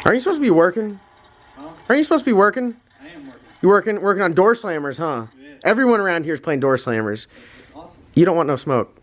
Aren't you supposed to be working? Huh? Aren't you supposed to be working? I am working. You're working on door slammers, huh? Yeah. Everyone around here is playing door slammers. That's awesome. You don't want no smoke.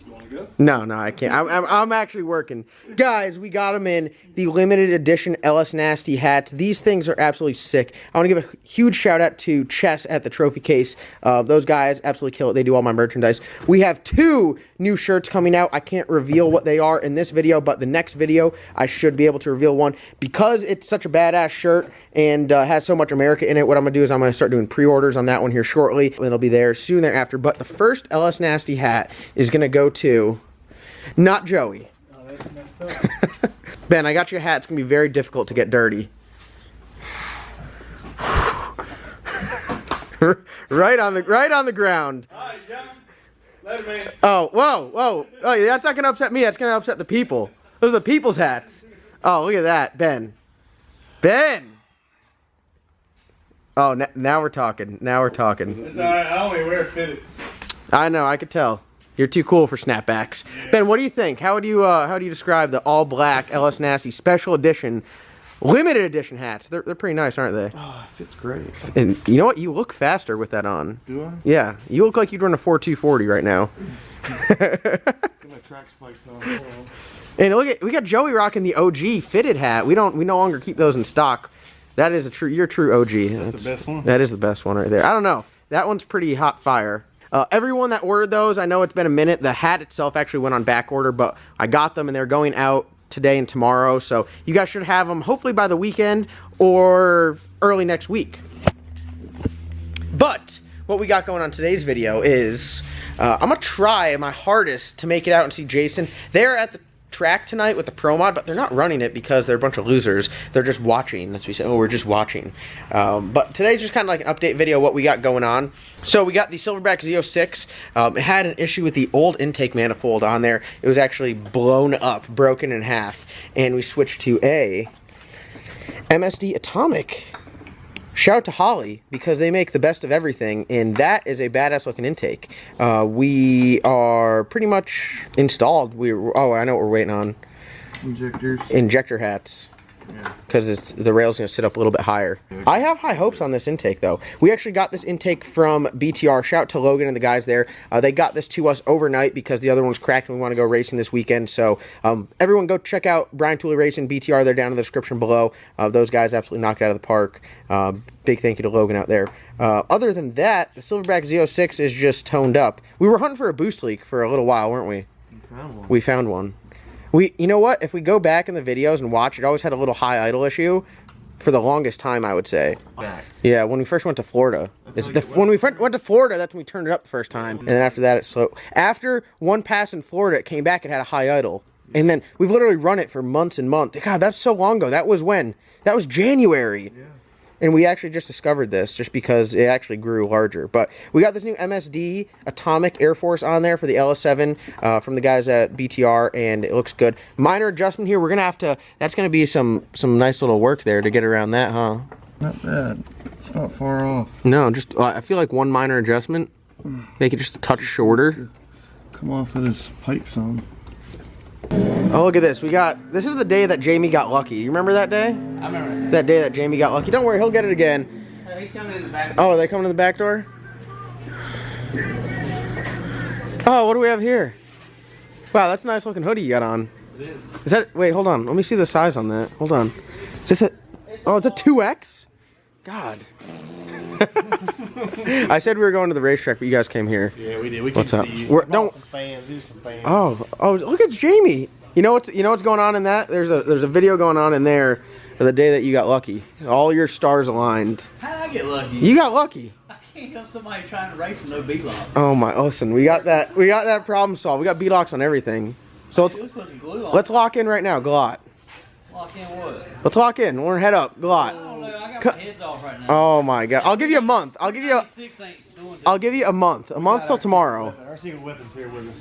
You want to go? No, I can't. I'm actually working. Guys, we got them in the limited edition LS Nasty hats. These things are absolutely sick. I want to give a huge shout out to Chess at the Trophy Case. Those guys absolutely kill it. They do all my merchandise. We have 2 new shirts coming out. I can't reveal what they are in this video, but the next video I should be able to reveal one. Because it's such a badass shirt and has so much America in it, what I'm going to do is I'm going to start doing pre-orders on that one here shortly. It'll be there soon thereafter. But the first LS Nasty hat is going to go to not Joey. Oh, that's messed up. Ben, I got your hat. It's going to be very difficult to get dirty. right on the ground. All right, John. Later, man. Oh, whoa. Oh, yeah, that's not going to upset me. That's going to upset the people. Those are the people's hats. Oh, look at that. Ben. Oh, now we're talking. It's all right. I only wear fitteds. I know. I could tell. You're too cool for snapbacks. Yeah. Ben, what do you think? How do you describe the all black LS Nasty special edition, limited edition hats? They're pretty nice, aren't they? Oh, it fits great. And you know what? You look faster with that on. Do I? Yeah, you look like you'd run a 4.240 right now. Get my track spikes on. Hold on. And look we got Joey rocking the OG fitted hat. We no longer keep those in stock. That is you're a true OG. That's the best one. That is the best one right there. I don't know. That one's pretty hot fire. Everyone that ordered those, I know it's been a minute. The hat itself actually went on back order, but I got them and they're going out today and tomorrow. So you guys should have them hopefully by the weekend or early next week. But what we got going on today's video is I'm going to try my hardest to make it out and see Jason. They're at the track tonight with the Pro Mod, but they're not running it because they're a bunch of losers. They're just watching. That's what we said. Oh, we're just watching. But today's just kind of like an update video of what we got going on. So we got the Silverback Z06. It had an issue with the old intake manifold on there. It was actually blown up, broken in half, and we switched to a MSD Atomic. Shout out to Holly, because they make the best of everything, and that is a badass looking intake. We are pretty much installed. Oh, I know what we're waiting on. Injector hats. Because the rail's going to sit up a little bit higher. I have high hopes on this intake, though. We actually got this intake from BTR. Shout out to Logan and the guys there. They got this to us overnight because the other one's cracked and we want to go racing this weekend. So everyone go check out Brian Tooley Racing, BTR. They're down in the description below. Those guys absolutely knocked it out of the park. Big thank you to Logan out there. Other than that, the Silverback Z06 is just toned up. We were hunting for a boost leak for a little while, weren't we? We found one. You know what? If we go back in the videos and watch, it always had a little high idle issue for the longest time, I would say. Yeah, when we first went to Florida. When we went to Florida, that's when we turned it up the first time. And then after that, it slowed. After one pass in Florida, it came back, it had a high idle. And then we've literally run it for months and months. God, that's so long ago. That was when? That was January. Yeah. And we actually just discovered this just because it actually grew larger. But we got this new MSD Atomic Air Force on there for the LS7 from the guys at BTR, and it looks good. Minor adjustment here. We're going to have to, that's going to be some nice little work there to get around that, huh? Not bad. It's not far off. No, just, I feel like one minor adjustment. Make it just a touch shorter. Come off of this pipe some. Oh, look at this. This is the day that Jamie got lucky. You remember that day? I remember that day that Jamie got lucky. Don't worry, he'll get it again. He's coming in the back door. Oh, are they coming in the back door? Oh, what do we have here? Wow, that's a nice looking hoodie you got on. It is. Is that, wait, hold on. Let me see the size on that. Hold on. Is this a, oh, it's a 2X? God. I said we were going to the racetrack, but you guys came here. Yeah, we did. We What's can up? see you. Don't. Some fans. There's some fans. Oh, look at Jamie. You know what's going on in that? There's a video going on in there of the day that you got lucky. All your stars aligned. How did I get lucky? You got lucky. I can't help somebody trying to race with no B-locks. Oh my! Listen, we got that problem solved. We got B-locks on everything. So let's lock in right now. Glot. Lock in what? Let's lock in. We're head up. Glot. Oh no, I got my heads off right now. Oh my God! I'll give you a month. I'll give you a month. A month till tomorrow. Our secret weapons here with us.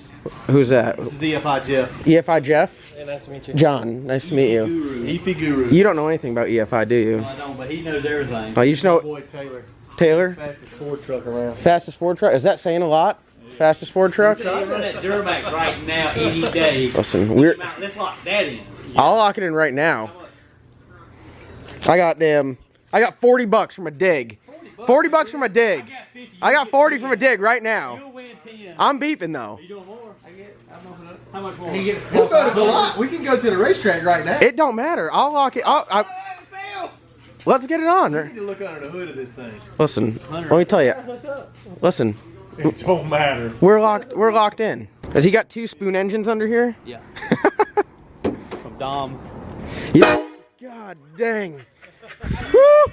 Who's that? This is EFI Jeff. EFI Jeff? Hey, nice to meet you. John, nice to meet you. EFI Guru. You don't know anything about EFI, do you? No, I don't, but he knows everything. Oh, you just know Boy Taylor. Taylor? Fastest Ford truck around. Fastest Ford truck? Is that saying a lot? Yeah. Fastest Ford truck? You run that Duramax right now any day. Listen, Let's lock that in. I'll lock it in right now. I got 40 bucks from a dig. 40 bucks from a dig. I got 40 from a dig right now. You'll win 10. I'm beeping though. Are you doing more? How much more? We'll go to the lot. We can go to the racetrack right now. It don't matter. I'll lock it. Let's get it on. We need to look under the hood of this thing. Listen, let me tell you. Listen, It don't matter. we're locked in. Has he got 2 spoon engines under here? Yeah. From Dom. Yeah. God dang. Woo!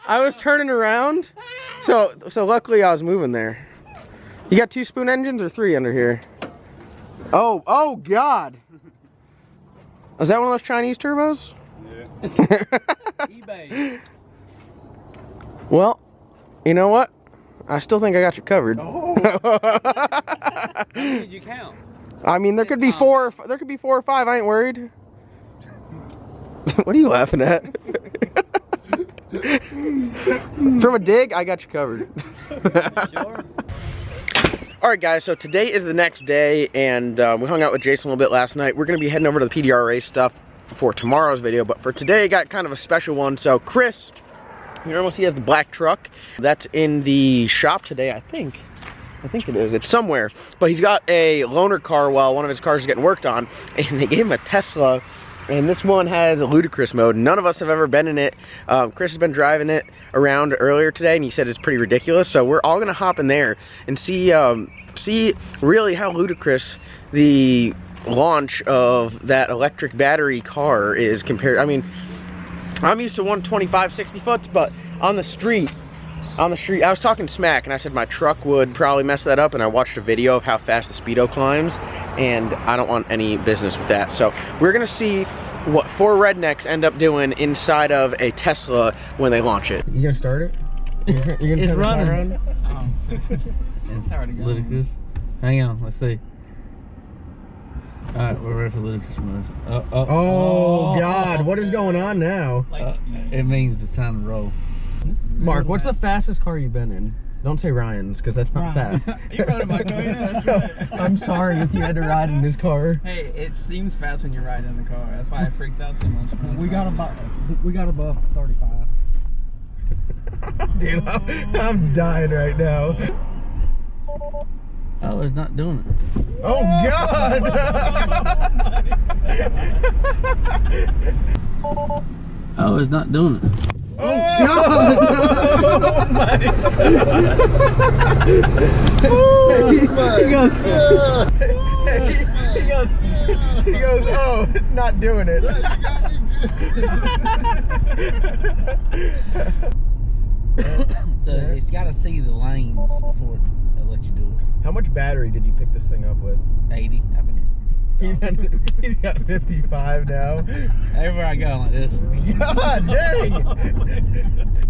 I was turning around, so luckily I was moving there. You got 2 spoon engines or 3 under here? Oh God. Is that one of those Chinese turbos? Yeah. eBay. Well, you know what? I still think I got you covered. Oh. How many did you count? I mean, there could be 4 or 5. I ain't worried. What are you laughing at? From a dig, I got you covered. Sure. Alright guys, so today is the next day, and we hung out with Jason a little bit last night. We're going to be heading over to the PDR race stuff for tomorrow's video, but for today, I got kind of a special one. So Chris, you almost see he has the black truck. That's in the shop today, I think it is. It's somewhere. But he's got a loaner car while one of his cars is getting worked on, and they gave him a Tesla. And this one has a Ludicrous mode. None of us have ever been in it. Chris has been driving it around earlier today, and he said it's pretty ridiculous. So we're all gonna hop in there and see really how ludicrous the launch of that electric battery car is compared. I mean, I'm used to 125 60 foots, but on the street, I was talking smack, and I said my truck would probably mess that up, and I watched a video of how fast the speedo climbs, and I don't want any business with that. So we're gonna see what 4 rednecks end up doing inside of a Tesla when they launch it. You gonna start it? You're gonna It's running. around? It's ludicrous. Hang on, let's see. Alright, we're ready for ludicrous mode. Oh God, what is going on now? It means it's time to roll. Mark, what's the fastest car you've been in? Don't say Ryan's, because that's not fast. You rode in my car, yeah, that's right. I'm sorry if you had to ride in this car. Hey, it seems fast when you're riding in the car. That's why I freaked out so much. We got above 35. Dude, I'm dying right now. Oh, it's not doing it. Oh God! Oh, it's not doing it. Oh God! He goes, oh, it's not doing it. So it's got to see the lanes before it lets you do it. How much battery did you pick this thing up with? 80. He's got 55 now. Everywhere I go, I'm like this. God dang!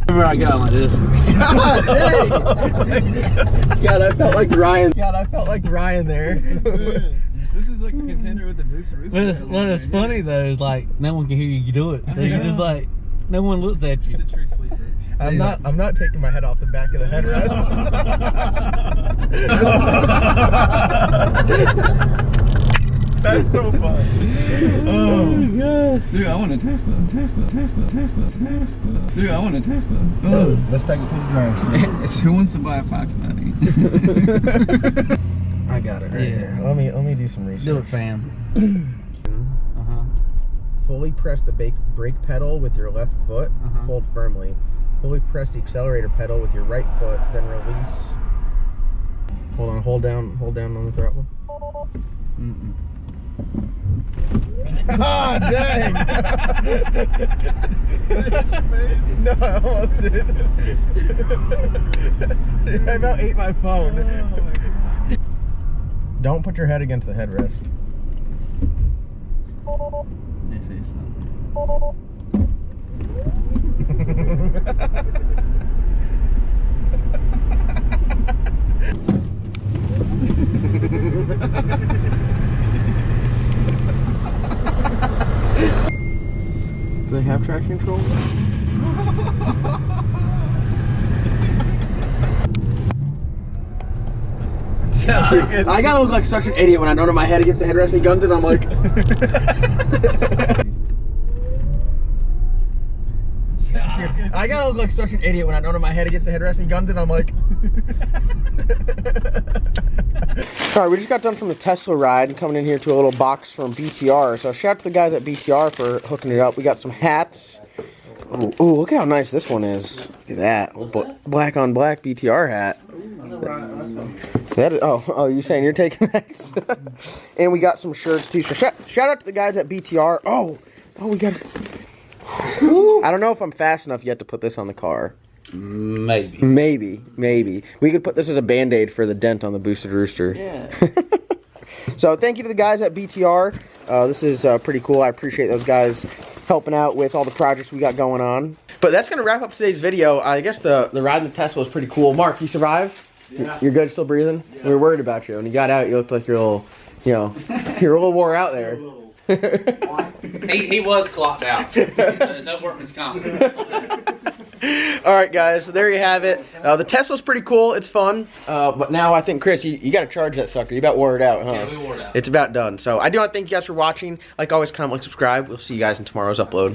Everywhere I go, I'm like this. God dang! God, I felt like Ryan. God, I felt like Ryan there. This is like a contender with the booster. What is funny though is like no one can hear you do it. So you're just like no one looks at you. It's a true sleeper. I'm not taking my head off the back of the headrest. That's so fun. Oh my God. Dude, I want a Tesla. Dude, I want a Tesla. Let's take it to the drive. It's who wants to buy a Fox Buddy? I got it right here. Let me do some research. Do it, fam. Fully press the brake pedal with your left foot. Hold firmly. Fully press the accelerator pedal with your right foot, then release. Hold on, hold down on the throttle. God dang! No, I almost did. I about ate my phone. Don't put your head against the headrest. This is something. Do they have traction control? I gotta look like such an idiot when I don't have my head against the headrest. He guns it, I'm like. I gotta look like such an idiot when I don't have my head against the headrest and he guns it. I'm like. All right, we just got done from the Tesla ride and coming in here to a little box from BTR. So shout out to the guys at BTR for hooking it up. We got some hats. Ooh, look at how nice this one is. Look at that. Black on black BTR hat. That is, oh, you saying you're taking that? And we got some shirts too. So shout out to the guys at BTR. Oh, we got. I don't know if I'm fast enough yet to put this on the car. Maybe. We could put this as a band-aid for the dent on the boosted rooster. Yeah. So thank you to the guys at BTR. This is pretty cool. I appreciate those guys helping out with all the projects we got going on. But that's going to wrap up today's video. I guess the ride in the Tesla was pretty cool. Mark, you survived? Yeah. You're good, still breathing? Yeah. We were worried about you. When you got out, you looked like you're a little, you're a little wore out there. He was clocked out. No workman's comp. Alright guys, so there you have it. The Tesla's pretty cool, it's fun. But now I think, Chris, you gotta charge that sucker. You about wore it out, huh? Yeah, we wore it out. It's about done. So I do want to thank you guys for watching. Like always, comment, like, subscribe. We'll see you guys in tomorrow's upload.